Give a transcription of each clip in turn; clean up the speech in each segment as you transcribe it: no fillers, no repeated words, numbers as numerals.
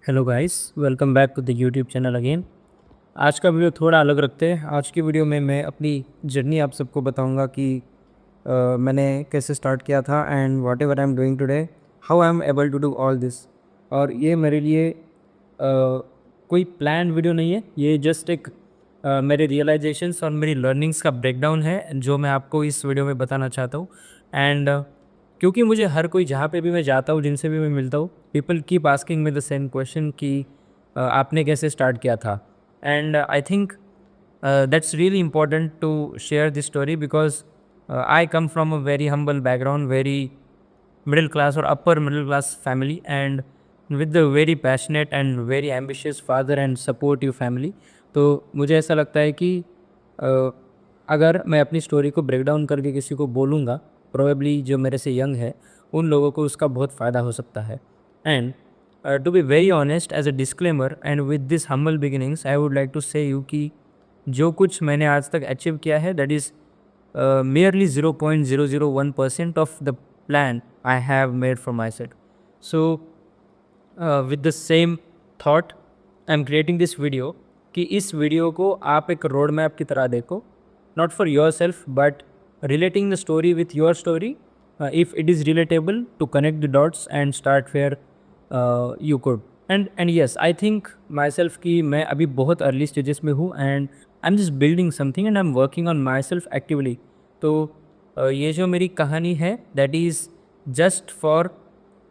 Hello guys, welcome back to the YouTube channel again. आज का video थोड़ा अलग रखते हैं। आज की वीडियो में मैं अपनी जर्नी आप सबको बताऊंगा कि मैंने कैसे स्टार्ट किया था and whatever I am doing today, how I am able to do all this. और ये मेरे लिए कोई प्लान वीडियो नहीं है, ये जस्ट एक मेरे रियलाइजेशंस और मेरी लर्निंग्स का ब्रेकडाउन है जो मैं आपको इस वीडियो में बताना चाहता हूँ। एंड क्योंकि मुझे हर कोई जहाँ पे भी मैं जाता हूँ, जिनसे भी मैं मिलता हूँ, people keep asking me the same question कि आपने कैसे स्टार्ट किया था। And I think that's really important to share this story because I come from a very humble background, very middle class और upper middle class family, and with the very passionate and very ambitious father and supportive family. तो मुझे ऐसा लगता है कि अ, अगर मैं अपनी स्टोरी को ब्रेक डाउन करके किसी को बोलूँगा, प्रोबेबली जो मेरे से यंग है उन लोगों को उसका बहुत फ़ायदा हो सकता है। And to be very honest, as a disclaimer and with this humble beginnings, I would like to say you कि जो कुछ मैंने आज तक अचीव किया है, that is merely 0.001% of the plan I have made for myself. So, with the same thought, I'm creating this video कि इस वीडियो को आप एक रोड मैप की तरह देखो, not for yourself but relating the story with your story, if it is relatable, to connect the dots and start where you could. And yes, I think myself कि मैं अभी बहुत अर्ली स्टेजेस में हूँ and I am just building something and I am working on my self actively. तो ये जो मेरी कहानी है, that is just for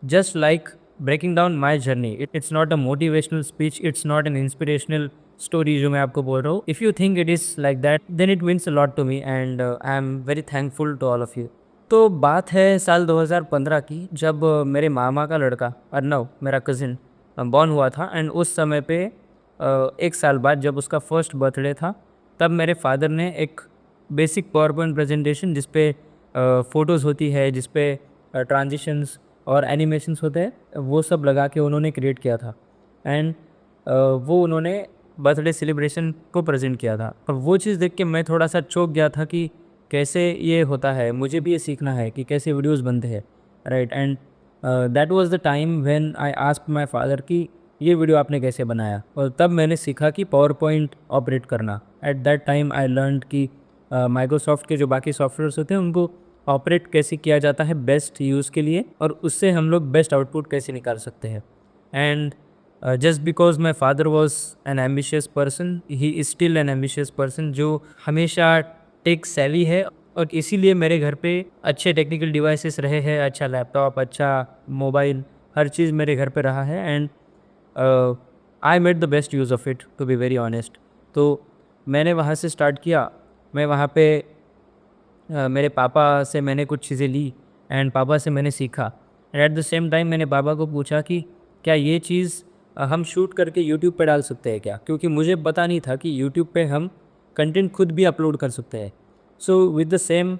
just like breaking down my journey. It's not a motivational speech, it's not an inspirational story जो मैं आपको बोल रहा हूँ. If you think it is like that, then it means a lot to me and I am very thankful to all of you. तो बात है साल 2015 की, जब मेरे मामा का लड़का अर्नव, मेरा कज़िन, बॉर्न हुआ था। एंड उस समय पे एक साल बाद जब उसका फर्स्ट बर्थडे था, तब मेरे फादर ने एक बेसिक पावर पॉइंट प्रेजेंटेशन जिस पे फ़ोटोज़ होती है, जिस पे ट्रांजिशंस और एनिमेशंस होते हैं, वो सब लगा के उन्होंने क्रिएट किया था। एंड वो उन्होंने बर्थडे सेलिब्रेशन को प्रेजेंट किया था। और वो चीज़ देख के मैं थोड़ा सा चौंक गया था कि कैसे ये होता है, मुझे भी ये सीखना है कि कैसे वीडियोस बनते हैं, right. And that was the time when I asked my father कि ये वीडियो आपने कैसे बनाया। और तब मैंने सीखा कि पावर पॉइंट ऑपरेट करना। At that time I learned कि माइक्रोसॉफ्ट के जो बाकी सॉफ्टवेयर्स होते हैं उनको ऑपरेट कैसे किया जाता है बेस्ट यूज़ के लिए, और उससे हम लोग बेस्ट आउटपुट कैसे निकाल सकते हैं। And just because my father was an ambitious person, he is still an ambitious person जो हमेशा टेक सेवी है। और इसीलिए मेरे घर पे अच्छे टेक्निकल डिवाइसेस रहे हैं, अच्छा लैपटॉप, अच्छा मोबाइल, हर चीज़ मेरे घर पे रहा है। And I made the best use of it, to be very honest. तो मैंने वहाँ से स्टार्ट किया। मैं वहाँ पे मेरे पापा से मैंने कुछ चीज़ें ली एंड पापा से मैंने सीखा। And at the same time मैंने पापा को पूछा कि क्या ये चीज़ हम शूट करके यूट्यूब पे डाल सकते हैं क्या, क्योंकि मुझे पता नहीं था कि यूट्यूब पे हम कंटेंट खुद भी अपलोड कर सकते हैं। So with the same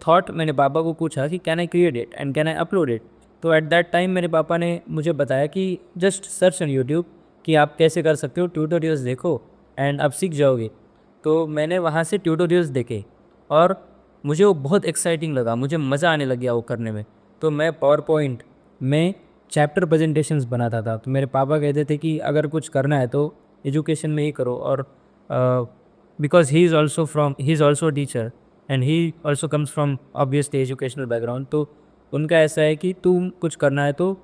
thought मैंने पापा को पूछा कि can I create it and can I upload it. तो एट दैट टाइम मेरे पापा ने मुझे बताया कि जस्ट सर्च ऑन यूट्यूब कि आप कैसे कर सकते हो, ट्यूटोरियल्स देखो एंड आप सीख जाओगे। तो मैंने वहाँ से ट्यूटोरियल्स देखे और मुझे वो बहुत एक्साइटिंग लगा, मुझे मज़ा आने लग गया वो करने में। तो मैं पावर पॉइंट में चैप्टर प्रेजेंटेशंस बनाता था। तो मेरे पापा कहते थे कि अगर कुछ करना है तो एजुकेशन में ही करो। और because he is also teacher and he also comes from obviously educational background. तो उनका ऐसा है कि तुम कुछ करना है तो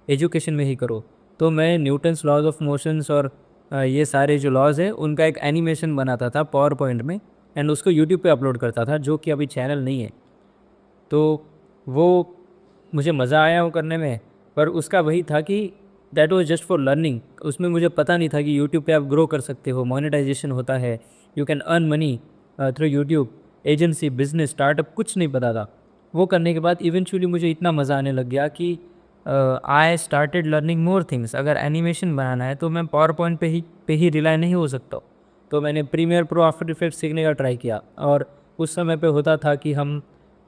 एजुकेशन में ही करो। तो मैं न्यूटन्स लॉज ऑफ मोशंस और ये सारे जो लॉज है उनका एक एनिमेशन बनाता था पावर पॉइंट में एंड उसको यूट्यूब पे अपलोड करता था, जो कि अभी चैनल नहीं है। तो वो मुझे मज़ा आया वो करने में, पर उसका वही था कि that was just for learning. उसमें मुझे पता नहीं था कि यूट्यूब पे आप ग्रो कर सकते हो, मोनेटाइजेशन होता है, you can earn money through YouTube, agency, business, startup, कुछ नहीं पता था। वो करने के बाद इवेंचुअली मुझे इतना मज़ा आने लग गया कि I started learning more things. अगर एनिमेशन बनाना है तो मैं पावर पॉइंट पे ही रिलाई नहीं हो सकता। तो मैंने प्रीमियर प्रो, आफ्टर इफेक्ट्स सीखने का ट्राई किया। और उस समय पे होता था कि हम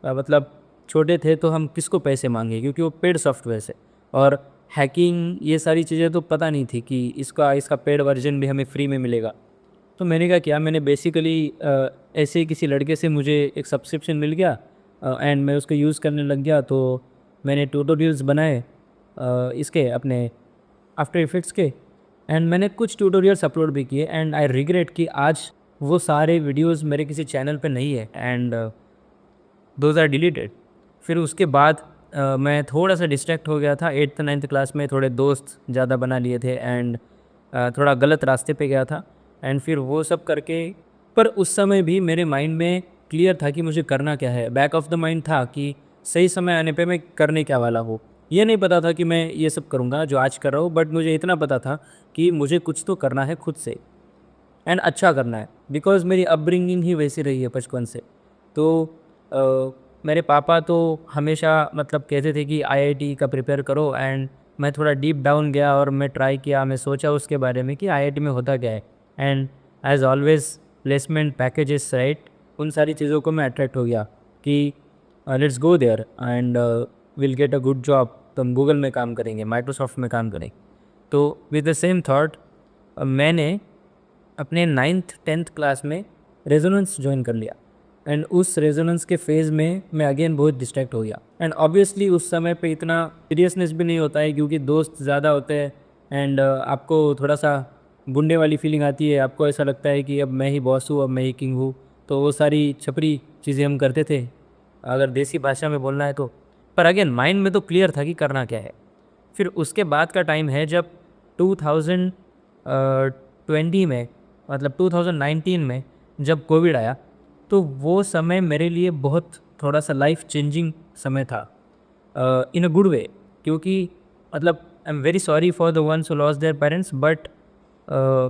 मतलब छोटे थे तो हम किसको पैसे मांगे, क्योंकि वो पेड सॉफ्टवेयर है। और हैकिंग ये सारी चीज़ें तो पता नहीं थी कि इसका पेड वर्जन भी हमें फ्री में मिलेगा। तो मैंने क्या किया, मैंने बेसिकली ऐसे ही किसी लड़के से मुझे एक सब्सक्रिप्शन मिल गया एंड मैं उसको यूज़ करने लग गया। तो मैंने ट्यूटोरियल्स बनाए इसके अपने आफ्टर इफेक्ट्स के, एंड मैंने कुछ ट्यूटोरियल्स अपलोड भी किए एंड आई रिग्रेट कि आज वो सारे वीडियोस मेरे किसी चैनल पे नहीं है एंड दोज आर डिलीटेड। फिर उसके बाद मैं थोड़ा सा डिस्ट्रैक्ट हो गया था 8th 9th क्लास में, थोड़े दोस्त ज़्यादा बना लिए थे एंड थोड़ा गलत रास्ते पे गया था एंड फिर वो सब करके, पर उस समय भी मेरे माइंड में क्लियर था कि मुझे करना क्या है। बैक ऑफ द माइंड था कि सही समय आने पे मैं करने क्या वाला हूँ। ये नहीं पता था कि मैं ये सब करूँगा जो आज कर रहा हूँ, बट मुझे इतना पता था कि मुझे कुछ तो करना है खुद से एंड अच्छा करना है, बिकॉज़ मेरी अपब्रिंगिंग ही वैसी रही है बचपन से। तो मेरे पापा तो हमेशा मतलब कहते थे कि आईआईटी का प्रिपेयर करो, एंड मैं थोड़ा डीप डाउन गया और मैं ट्राई किया, मैं सोचा उसके बारे में कि आईआईटी में होता क्या है, and as always placement packages right, उन सारी चीज़ों को मैं अट्रैक्ट हो गया कि let's go there and will get a good job, तो हम गूगल में काम करेंगे, माइक्रोसॉफ्ट में काम करेंगे। तो विद द सेम थॉट मैंने अपने 9th 10th क्लास में रेजोनेंस ज्वाइन कर लिया एंड उस रेजोनेंस के फेज़ में मैं अगेन बहुत डिस्ट्रैक्ट हो गया। एंड ऑब्वियसली उस समय पे इतना सीरियसनेस भी नहीं होता है क्योंकि दोस्त ज़्यादा होते हैं एंड आपको थोड़ा सा गुंडे वाली फीलिंग आती है, आपको ऐसा लगता है कि अब मैं ही बॉस हूँ, अब मैं ही किंग हूँ। तो वो सारी छपरी चीज़ें हम करते थे, अगर देसी भाषा में बोलना है तो। पर अगेन माइंड में तो क्लियर था कि करना क्या है। फिर उसके बाद का टाइम है जब 2020 में, मतलब 2019 में जब कोविड आया, तो वो समय मेरे लिए बहुत थोड़ा सा लाइफ चेंजिंग समय था इन अ गुड वे। क्योंकि मतलब I am very sorry for the ones who lost their parents, but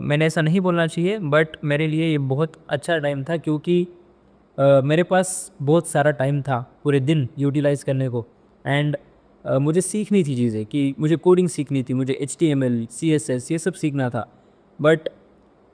मैंने ऐसा नहीं बोलना चाहिए, बट मेरे लिए ये बहुत अच्छा टाइम था क्योंकि मेरे पास बहुत सारा टाइम था पूरे दिन यूटिलाइज़ करने को एंड मुझे सीखनी थी चीज़ें, कि मुझे कोडिंग सीखनी थी, मुझे HTML CSS ये सब सीखना था। बट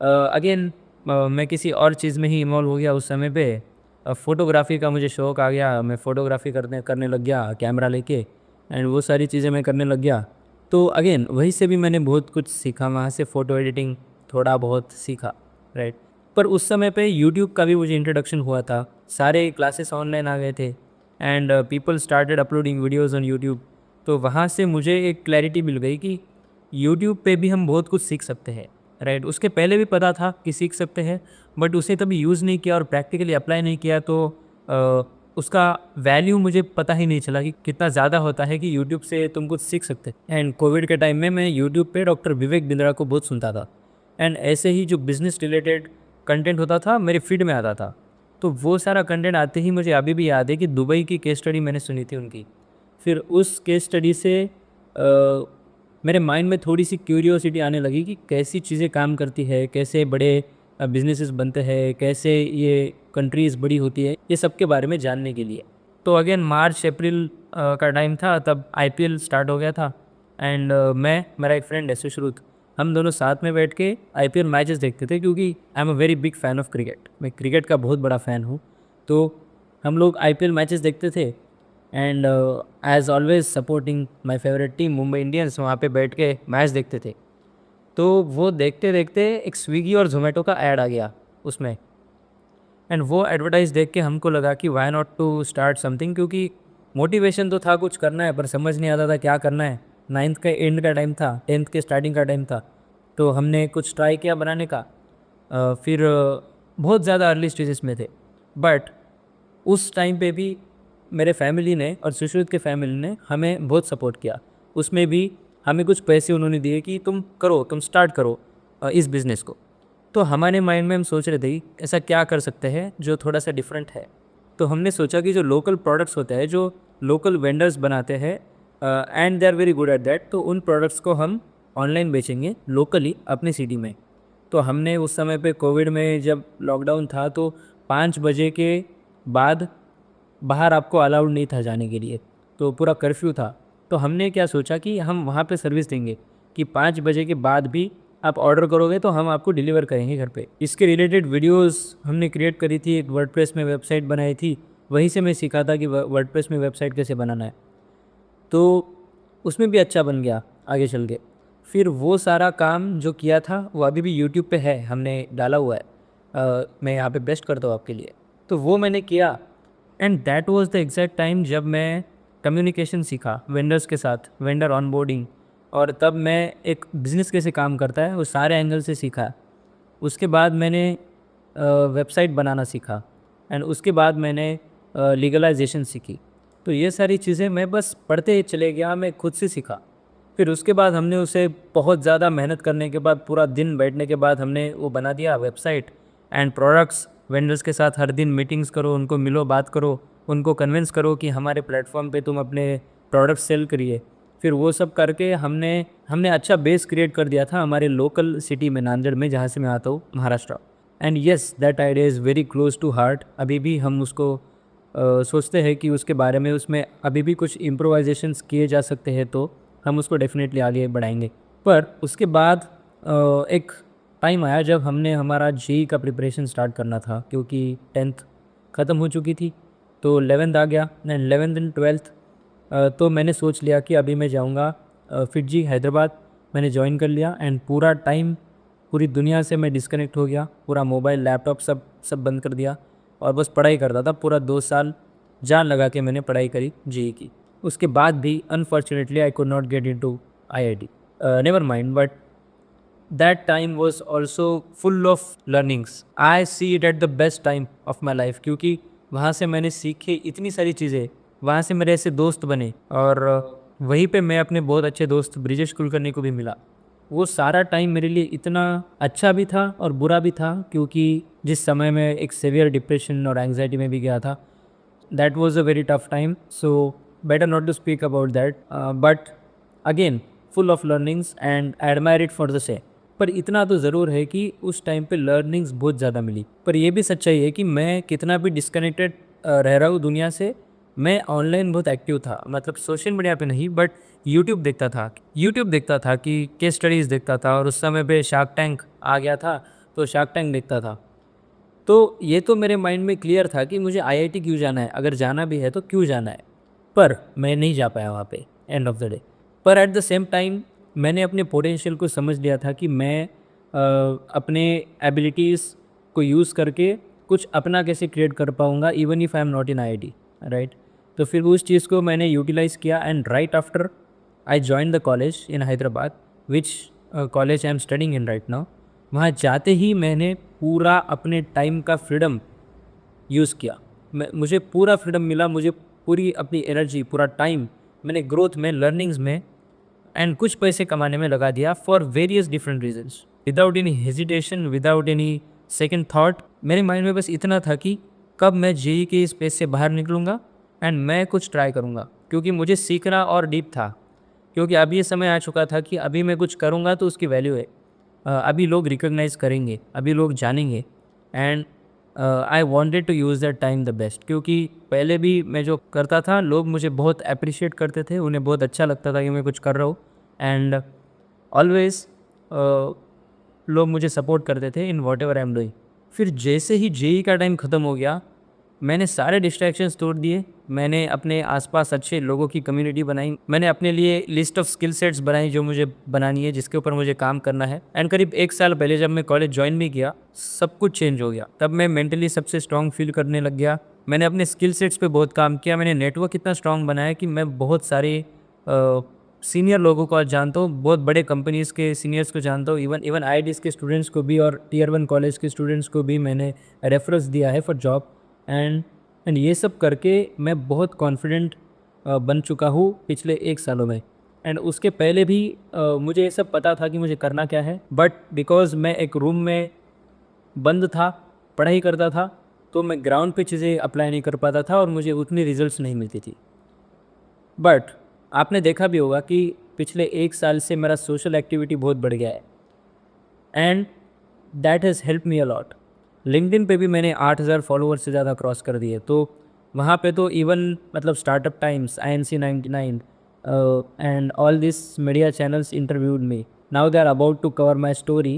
अगेन मैं किसी और चीज़ में ही इन्वॉल्व हो गया उस समय पे। फ़ोटोग्राफ़ी का मुझे शौक़ आ गया, मैं फ़ोटोग्राफ़ी करने करने लग गया कैमरा लेके एंड वो सारी चीज़ें मैं करने लग गया। तो अगेन वहीं से भी मैंने बहुत कुछ सीखा, वहाँ से फ़ोटो एडिटिंग थोड़ा बहुत सीखा, राइट। पर उस समय पे यूट्यूब का भी मुझे इंट्रोडक्शन हुआ था, सारे क्लासेस ऑनलाइन आ गए थे and people started uploading videos on YouTube. तो वहाँ से मुझे एक क्लैरिटी मिल गई कि यूट्यूब पे भी हम बहुत कुछ सीख सकते हैं, राइट। उसके पहले भी पता था कि सीख सकते हैं, बट उसे कभी यूज़ नहीं किया और प्रैक्टिकली अप्लाई नहीं किया, तो उसका वैल्यू मुझे पता ही नहीं चला कि कितना ज़्यादा होता है कि यूट्यूब से तुम कुछ सीख सकते। एंड कोविड के टाइम में मैं यूट्यूब पे डॉक्टर विवेक बिंद्रा को बहुत सुनता था एंड ऐसे ही जो बिज़नेस रिलेटेड कंटेंट होता था मेरे फीड में आता था। तो वो सारा कंटेंट आते ही मुझे अभी भी याद है कि दुबई की केस स्टडी मैंने सुनी थी उनकी। फिर उस केस स्टडी से मेरे माइंड में थोड़ी सी क्यूरियोसिटी आने लगी कि कैसी चीज़ें काम करती है, कैसे बड़े बिजनेसेस बनते हैं, कैसे ये कंट्रीज़ बड़ी होती है, ये सब के बारे में जानने के लिए। तो अगेन मार्च अप्रैल का टाइम था, तब IPL स्टार्ट हो गया था एंड मैं, मेरा एक फ्रेंड है सुश्रुत, हम दोनों साथ में बैठ के IPL मैचेस देखते थे क्योंकि I am a very big fan of cricket, मैं क्रिकेट का बहुत बड़ा फ़ैन हूँ। तो हम लोग IPL मैचेस देखते थे and as always supporting my favourite team Mumbai Indians, वहाँ पे बैठ के मैच देखते थे। तो वो देखते देखते एक स्विगी और ज़ोमैटो का ऐड आ गया उसमें एंड वो एडवर्टाइज़ देख के हमको लगा कि why not to start something, क्योंकि मोटिवेशन तो था कुछ करना है पर समझ नहीं आता था क्या करना है। 9th का एंड का टाइम था, 10th के स्टार्टिंग का टाइम था, तो हमने कुछ ट्राई किया बनाने का। फिर बहुत ज़्यादा अर्ली स्टेजेस में थे, बट उस टाइम पे भी मेरे फैमिली ने और सुश्रुत के फैमिली ने हमें बहुत सपोर्ट किया। उसमें भी हमें कुछ पैसे उन्होंने दिए कि तुम करो, तुम स्टार्ट करो इस बिज़नेस को। तो हमारे माइंड में हम सोच रहे थे कि ऐसा क्या कर सकते हैं जो थोड़ा सा डिफरेंट है। तो हमने सोचा कि जो लोकल प्रोडक्ट्स होते हैं, जो लोकल वेंडर्स बनाते हैं and they are very good at that, तो उन प्रोडक्ट्स को हम ऑनलाइन बेचेंगे लोकली अपनी सिटी में। तो हमने उस समय पे कोविड में जब लॉकडाउन था तो 5 बजे के बाद बाहर आपको अलाउड नहीं था जाने के लिए, तो पूरा कर्फ्यू था। तो हमने क्या सोचा कि हम वहाँ पे सर्विस देंगे कि 5 बजे के बाद भी आप ऑर्डर करोगे तो हम आपको डिलीवर करेंगे घर पे। इसके रिलेटेड वीडियोस हमने क्रिएट करी थी, एक वर्डप्रेस में वेबसाइट बनाई थी, वहीं से मैं सीखा था कि वर्डप्रेस में वेबसाइट कैसे बनाना है। तो उसमें भी अच्छा बन गया आगे चल के। फिर वो सारा काम जो किया था वो अभी भी यूट्यूब पे है, हमने डाला हुआ है। मैं यहाँ पे बेस्ट करता हूँ आपके लिए। तो वो मैंने किया and that was the exact time जब मैं कम्युनिकेशन सीखा वेंडर्स के साथ, वेंडर ऑनबोर्डिंग, और तब मैं एक बिज़नेस कैसे काम करता है वो सारे एंगल से सीखा। उसके बाद मैंने वेबसाइट बनाना सीखा एंड उसके बाद मैंने लीगलाइजेशन सीखी। तो ये सारी चीज़ें मैं बस पढ़ते ही चले गया, मैं खुद से सीखा। फिर उसके बाद हमने उसे बहुत ज़्यादा मेहनत करने के बाद, पूरा दिन बैठने के बाद हमने वो बना दिया वेबसाइट एंड प्रोडक्ट्स। वेंडर्स के साथ हर दिन मीटिंग्स करो, उनको मिलो, बात करो, उनको कन्विंस करो कि हमारे प्लेटफॉर्म पे तुम अपने प्रोडक्ट्स सेल करिए। फिर वो सब करके हमने हमने अच्छा बेस क्रिएट कर दिया था हमारे लोकल सिटी में, नांदेड़ में, जहाँ से मैं आता हूँ, Maharashtra. And yes, that idea is very close to heart. अभी भी हम उसको सोचते हैं कि उसके बारे में, उसमें अभी भी कुछ इम्प्रोवाइजेशंस किए जा सकते हैं, तो हम उसको डेफिनेटली आगे बढ़ाएंगे। पर उसके बाद एक टाइम आया जब हमने हमारा जेईई का प्रिपरेशन स्टार्ट करना था, क्योंकि 10th ख़त्म हो चुकी थी, तो 11th आ गया। एंड 11th एंड 12th तो मैंने सोच लिया कि अभी मैं जाऊंगा फिटजी, हैदराबाद। मैंने ज्वाइन कर लिया एंड पूरा टाइम, पूरी दुनिया से मैं डिस्कनेक्ट हो गया। पूरा मोबाइल, लैपटॉप सब सब बंद कर दिया और बस पढ़ाई करता था। पूरा 2 साल जान लगा के मैंने पढ़ाई करी जेईई की। उसके बाद भी unfortunately I could not get into IIT. Never mind, but that time was also full of learnings. I see it at the best time of my life, क्योंकि वहाँ से मैंने सीखे इतनी सारी चीज़ें, वहाँ से मेरे ऐसे दोस्त बने और वहीं पे मैं अपने बहुत अच्छे दोस्त ब्रिजेश कुलकर्णी को भी मिला। वो सारा टाइम मेरे लिए इतना अच्छा भी था और बुरा भी था, क्योंकि जिस समय मैं एक सेवियर डिप्रेशन और एंग्जाइटी में भी गया था, that was a very tough time, so better not to speak about that, but again full of learnings and I admire it for the same। पर इतना तो ज़रूर है कि उस टाइम पे लर्निंग्स बहुत ज़्यादा मिली। पर यह भी सच्चाई है कि मैं कितना भी डिस्कनेक्टेड रह रहा हूँ दुनिया से, मैं ऑनलाइन बहुत एक्टिव था। मतलब सोशल मीडिया पे नहीं, बट यूट्यूब देखता था कि केस स्टडीज़ देखता था, और उस समय पे शार्क टैंक आ गया था, तो शार्क टैंक देखता था। तो ये तो मेरे माइंड में क्लियर था कि मुझे आईआईटी क्यों जाना है, अगर जाना भी है तो क्यों जाना है। पर मैं नहीं जा पाया वहाँ पे एंड ऑफ द डे। पर एट द सेम टाइम मैंने अपने पोटेंशियल को समझ लिया था कि मैं अपने एबिलिटीज़ को यूज़ करके कुछ अपना कैसे क्रिएट कर पाऊँगा, even if I am not in IIT, right. तो फिर उस चीज़ को मैंने यूटिलाइज़ किया and right after I join the college in Hyderabad, which college I am studying in right now. वहाँ जाते ही मैंने पूरा अपने टाइम का फ्रीडम यूज़ किया। मुझे पूरा फ्रीडम मिला, मुझे पूरी अपनी एनर्जी, पूरा टाइम मैंने ग्रोथ में, लर्निंग्स में एंड कुछ पैसे कमाने में लगा दिया, for various different reasons, without any hesitation, without any second thought. मेरे माइंड में बस इतना था कि कब मैं जेईई के स्पेस से बाहर निकलूँगा एंड मैं कुछ ट्राई करूँगा, क्योंकि मुझे सीखना और डीप था। क्योंकि अब ये समय आ चुका था कि अभी मैं कुछ करूँगा तो उसकी वैल्यू है। अभी लोग रिकॉग्नाइज़ करेंगे, अभी लोग जानेंगे and I wanted to use that time the best. क्योंकि पहले भी मैं जो करता था, लोग मुझे बहुत अप्रिशिएट करते थे, उन्हें बहुत अच्छा लगता था कि मैं कुछ कर रहा हूँ एंड ऑलवेज़ लोग मुझे सपोर्ट करते थे in whatever I am doing. फिर जैसे ही जेईई का टाइम ख़त्म हो गया, मैंने सारे डिस्ट्रैक्शंस तोड़ दिए। मैंने अपने आसपास अच्छे लोगों की कम्युनिटी बनाई। मैंने अपने लिए लिस्ट ऑफ स्किल सेट्स बनाई जो मुझे बनानी है, जिसके ऊपर मुझे काम करना है। एंड करीब 1 साल पहले जब मैं कॉलेज ज्वाइन भी किया, सब कुछ चेंज हो गया। तब मैं मेंटली सबसे स्ट्रॉन्ग फील करने लग गया। मैंने अपने स्किल सेट्स पे बहुत काम किया। मैंने नेटवर्क इतना स्ट्रॉन्ग बनाया कि मैं बहुत सारे सीनियर लोगों को आज जानता हूँ, बहुत बड़े कंपनीज़ के सीनियर्स को जानता हूँ, इवन आईआईटीज़ के स्टूडेंट्स को भी और टियर 1 कॉलेज के स्टूडेंट्स को भी मैंने रेफरेंस दिया है फॉर जॉब। एंड ये सब करके मैं बहुत कॉन्फिडेंट बन चुका हूँ पिछले 1 सालों में। एंड उसके पहले भी मुझे ये सब पता था कि मुझे करना क्या है, बट बिकॉज़ मैं एक रूम में बंद था, पढ़ाई करता था, तो मैं ग्राउंड पे चीज़ें अप्लाई नहीं कर पाता था और मुझे उतनी रिजल्ट्स नहीं मिलती थी। बट आपने देखा भी होगा कि पिछले 1 साल से मेरा सोशल एक्टिविटी बहुत बढ़ गया है and that has help me a lot. LinkedIn पे भी मैंने 8,000 फॉलोअर्स से ज़्यादा क्रॉस कर दिए। तो वहाँ पे तो इवन मतलब startup times, INC 99 and all this media channels interviewed me. Now they are about to cover my story.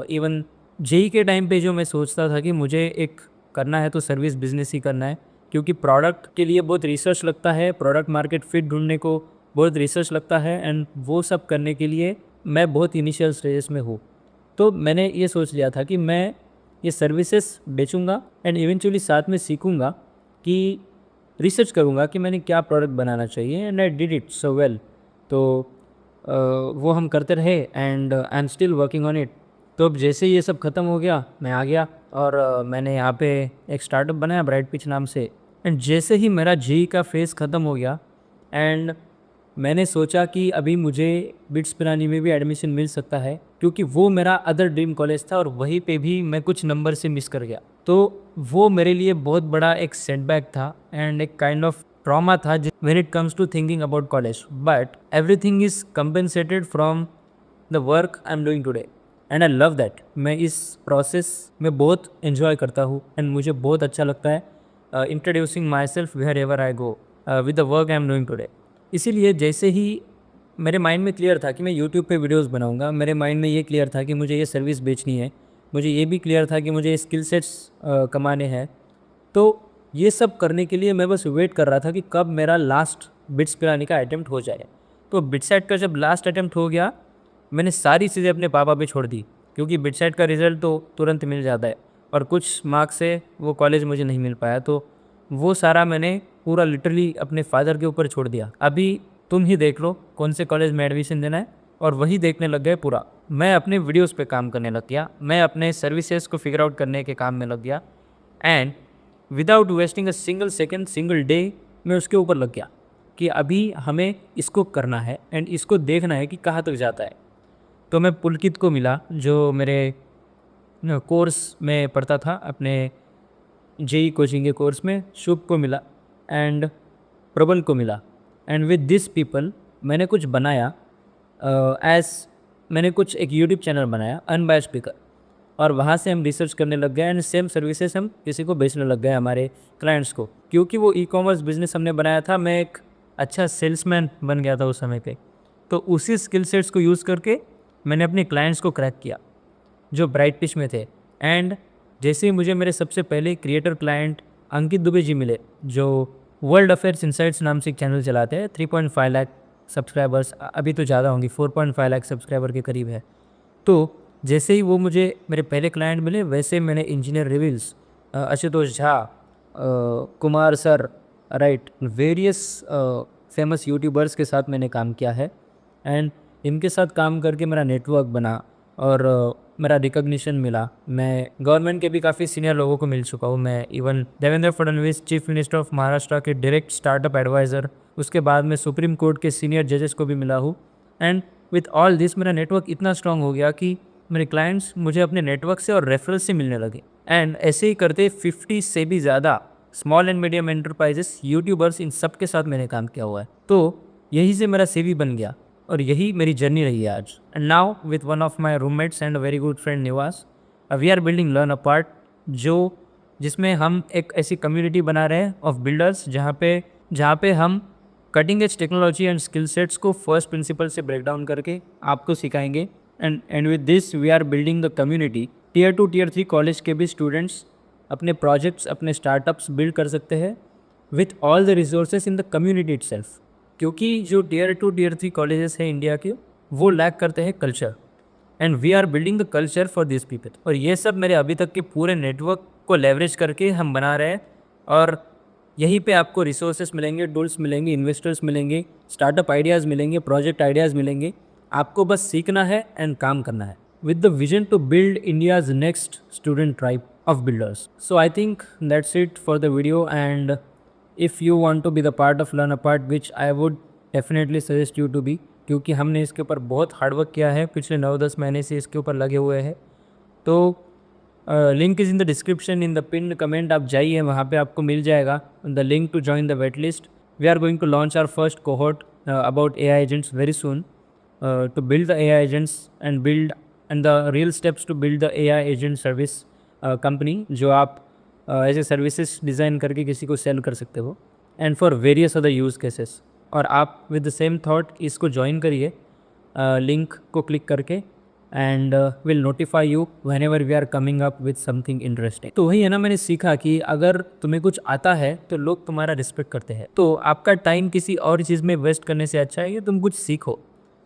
Even JEE के टाइम पे जो मैं सोचता था कि मुझे एक करना है तो सर्विस बिजनेस ही करना है, क्योंकि प्रोडक्ट के लिए बहुत रिसर्च लगता है, प्रोडक्ट मार्केट फिट ढूंढने को बहुत रिसर्च लगता है एंड वो सब करने के लिए मैं बहुत इनिशियल स्टेजेस में हूँ। तो मैंने ये सोच लिया था कि मैं ये सर्विसेज बेचूंगा एंड इवेंचुअली साथ में सीखूंगा कि रिसर्च करूंगा कि मैंने क्या प्रोडक्ट बनाना चाहिए and I did it so well. तो वो हम करते रहे and I am still working on it. तो अब जैसे ये सब ख़त्म हो गया मैं आ गया और मैंने यहाँ पे एक स्टार्टअप बनाया ब्राइट पिच नाम से। एंड जैसे ही मेरा जी का फेज़ ख़त्म हो गया एंड मैंने सोचा कि अभी मुझे बिट्स पिरानी में भी एडमिशन मिल सकता है, क्योंकि वो मेरा अदर ड्रीम कॉलेज था और वहीं पे भी मैं कुछ नंबर से मिस कर गया। तो वो मेरे लिए बहुत बड़ा एक सेटबैक था एंड एक काइंड ऑफ ट्रॉमा था when it comes to thinking about college. But everything is compensated from the work I am doing today and I love that. मैं इस प्रोसेस में बहुत एंजॉय करता हूँ एंड मुझे बहुत अच्छा लगता है introducing myself wherever I go with the work I am doing today. इसीलिए जैसे ही मेरे माइंड में क्लियर था कि मैं यूट्यूब पे वीडियोस बनाऊंगा, मेरे माइंड में ये क्लियर था कि मुझे ये सर्विस बेचनी है, मुझे ये भी क्लियर था कि मुझे ये स्किल सेट्स कमाने हैं। तो ये सब करने के लिए मैं बस वेट कर रहा था कि कब मेरा लास्ट बिट्स पिलाने का अटैम्प्ट हो जाए। तो बिटसेट का जब लास्ट अटैम्प्ट हो गया मैंने सारी चीज़ें अपने पापा पे छोड़ दी, क्योंकि बिटसेट का रिज़ल्ट तो तुरंत मिल जाता है और कुछ मार्क्स से वो कॉलेज मुझे नहीं मिल पाया। तो वो सारा मैंने पूरा लिटरली अपने फादर के ऊपर छोड़ दिया। अभी तुम ही देख लो कौन से कॉलेज में एडमिशन देना है और वही देखने लग गए पूरा। मैं अपने वीडियोस पे काम करने लग गया, मैं अपने सर्विसेज को फिगर आउट करने के काम में लग गया and without wasting a single second single day मैं उसके ऊपर लग गया कि अभी हमें इसको करना है एंड इसको देखना है कि कहाँ तक जाता है। तो मैं पुलकित को मिला जो मेरे कोर्स में पढ़ता था अपने जेई कोचिंग के कोर्स में, शुभ को मिला एंड प्रबल को मिला एंड विद दिस पीपल मैंने कुछ बनाया मैंने कुछ एक यूट्यूब चैनल बनाया अनबायस्ड स्पीकर और वहाँ से हम रिसर्च करने लग गए एंड सेम सर्विसेज हम किसी को बेचने लग गए हमारे क्लाइंट्स को। क्योंकि वो ई कॉमर्स बिजनेस हमने बनाया था, मैं एक अच्छा सेल्समैन बन गया था उस समय पे। तो उसी स्किल सेट्स को यूज़ करके मैंने अपने क्लाइंट्स को क्रैक किया जो ब्राइट पिच में थे। एंड जैसे ही मुझे मेरे सबसे पहले क्रिएटर क्लाइंट अंकित दुबे जी मिले जो वर्ल्ड अफेयर्स इनसाइट्स नाम से एक चैनल चलाते हैं, 3.5 लाख सब्सक्राइबर्स, अभी तो ज़्यादा होंगी, 4.5 लाख सब्सक्राइबर के करीब है। तो जैसे ही वो मुझे मेरे पहले क्लाइंट मिले वैसे मैंने इंजीनियर रिविल्स, Ashutosh Jha, Kumar sir, right, various famous YouTubers के साथ मैंने काम किया है एंड इनके साथ काम करके मेरा नेटवर्क बना और मेरा रिकग्निशन मिला। मैं गवर्नमेंट के भी काफ़ी सीनियर लोगों को मिल चुका हूँ। मैं even Devendra Fadnavis chief minister of Maharashtra के डायरेक्ट स्टार्टअप एडवाइज़र, उसके बाद में सुप्रीम कोर्ट के सीनियर जजेस को भी मिला हूँ। एंड विथ ऑल दिस मेरा नेटवर्क इतना स्ट्रांग हो गया कि मेरे क्लाइंट्स मुझे अपने नेटवर्क से और रेफरल से मिलने लगे। एंड ऐसे ही करते 50 से भी ज़्यादा small and medium enterprises, YouTubers, इन सब के साथ मैंने काम किया हुआ है। तो यही से मेरा सीवी बन गया और यही मेरी जर्नी रही है आज। And now with one of my roommates and very good friend Nivas, we are building learn apart, जिसमें हम एक ऐसी कम्युनिटी बना रहे हैं ऑफ बिल्डर्स जहाँ पे हम cutting edge technology and skill sets को फर्स्ट प्रिंसिपल से ब्रेक डाउन करके आपको सिखाएंगे। And with this we are building the community. Tier 2 tier 3 college के भी स्टूडेंट्स अपने प्रोजेक्ट्स, अपने स्टार्टअप्स बिल्ड कर सकते हैं with all the resources in the community itself. क्योंकि जो टीयर 2 टीयर 3 कॉलेजेस हैं इंडिया के, वो लैक करते हैं culture and we are building the culture for this people. और ये सब मेरे अभी तक के पूरे नेटवर्क को लेवरेज करके हम बना रहे हैं और यहीं पे आपको रिसोर्सेज मिलेंगे, टूल्स मिलेंगे, इन्वेस्टर्स मिलेंगे, स्टार्टअप आइडियाज़ मिलेंगे, प्रोजेक्ट आइडियाज़ मिलेंगे। आपको बस सीखना है एंड काम करना है with the vision to build India's next student tribe of builders. So I think that's it for the video, and if you want to be the part of Learn Apart, which I would definitely suggest you to be, क्योंकि हमने इसके ऊपर बहुत hard work किया है, पिछले 9-10 महीने से इसके ऊपर लगे हुए हैं। तो link is in the description, in the pin comment, आप जाइए, वहाँ पे आपको मिल जाएगा the link to join the waitlist. We are going to launch our first cohort about AI agents very soon, to build the AI agents and the real steps to build the AI agent service company, जो आप ऐसे services design करके किसी को cell कर सकते हो and for various other use cases. और आप विद द सेम थॉट इसको ज्वाइन करिए लिंक को क्लिक करके and will notify you whenever we are coming up with something interesting. तो वही है ना, मैंने सीखा कि अगर तुम्हें कुछ आता है तो लोग तुम्हारा रिस्पेक्ट करते हैं। तो आपका टाइम किसी और चीज़ में वेस्ट करने से अच्छा है कि तुम कुछ सीखो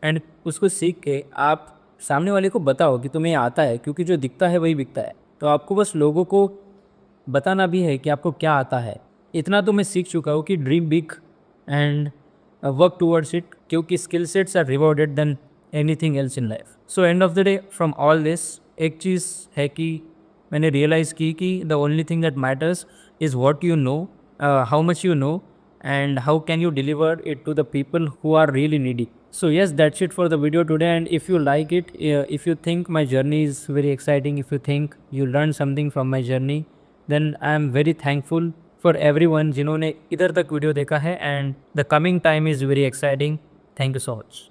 एंड उसको सीख के आप सामने वाले को बताओ कि तुम्हें आता है, क्योंकि जो दिखता है वही बिकता है। तो आपको बस लोगों को बताना भी है कि आपको क्या आता है। इतना तो मैं सीख चुका हूँ कि dream big and work towards it, क्योंकि skill sets are rewarded than anything else in life. So end of the day from all this एक चीज़ है कि मैंने रियलाइज़ की कि the only thing that matters is what you know, how much you know, and how can you deliver it to the people who are really needy. So yes, that's it for the video today, and if you like it, if you think my journey is very exciting, if you think you learned something from my journey, then I am very thankful for everyone जिन्होंने इधर तक video देखा है, and the coming time is very exciting. Thank you so much.